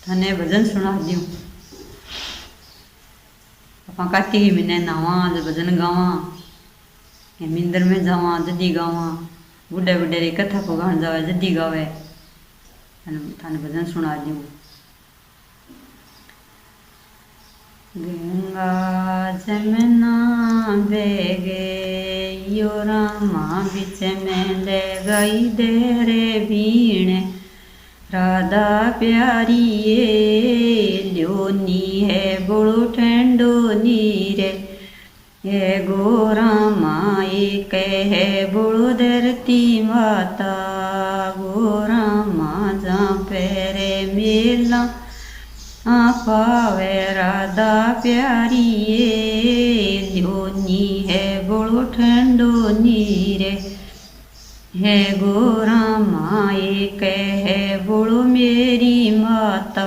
थाने भजन सुना दियो। अपा कार्तिक महीने नहावा भजन गावा, मिंदर में जावा जदी गावा, बुढ़े बुढ़े री कथा को गान जावे जदी गावे। थाने भजन सुना दियो। गंगा जमुना बेगे यो रामा बिच में ले गई दे रे बीण, राधा प्यारी ये ल्योनी है बोलो ठंडो नीरे, ये गोरा माए कह बोलो धरती माता, गोरा माँ जा पेरे मेला पावे राधा प्यारी ये ल्योनी है बोलो ठंडो नीरे, है गोरा माए कह बोलो मेरी माता,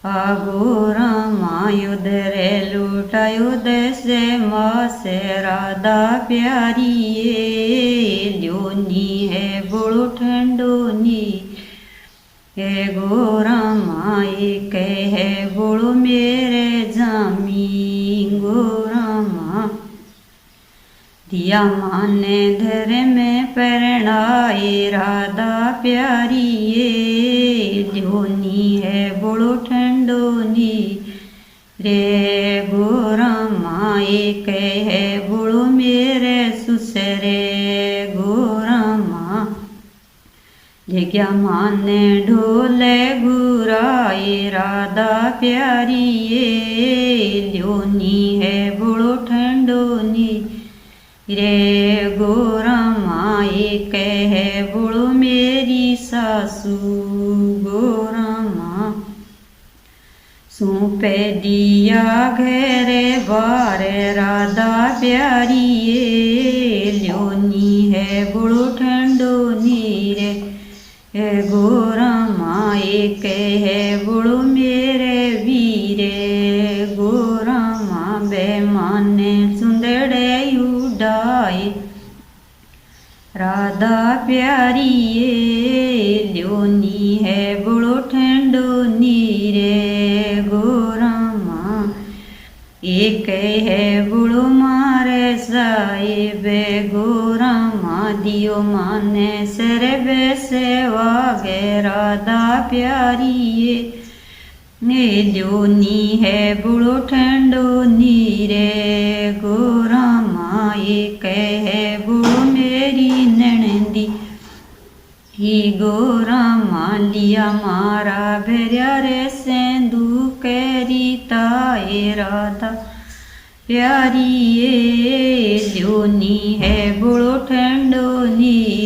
आ गोरा मायो दरे लुटायो दसे माँ से राधा प्यारी ये ल्योनी है बोलो ठंडो नी, हे गोरा माए कह बोलो मेरे जामी, गोरा माँ दिया माने धर में परणाए राधा प्यारी ये ल्योनी है बोलो ठंडो नी रे, गोरा माए कह बोलो मेरे सुसरे, गोरा माँ जग्या माने ढोले गुराए राधा प्यारी ये ल्योनी है बोलो ठंडो नी रे, गोरा माए कह बोलो मेरी सासू, गोरा माँ सूपे दिया घेरे बारे राधा प्यारी ये ल्योनी है बोलो ठंडो नीरे, गोरा माए कह बोलो मेरे वीरे, गोरा माँ बेमाने सुंदड़े उड़ाए राधा प्यारी ये ल्योनी है बोलो ठंडो नीरे, गोरा माँ एक है बोलो मारे साहिबे, गोरा माँ दियो माने सर बेसे वागे राधा प्यारी ये ल्योनी है बोलो ठंडो नीरे, गोरा माँ एक है बोलो मेरी ननदी, ही गोरा माँ लिया मारा भेरिया रे सेंदू कैरी ताए राधा प्यारी ये ल्योनी है बोलो ठंडो नी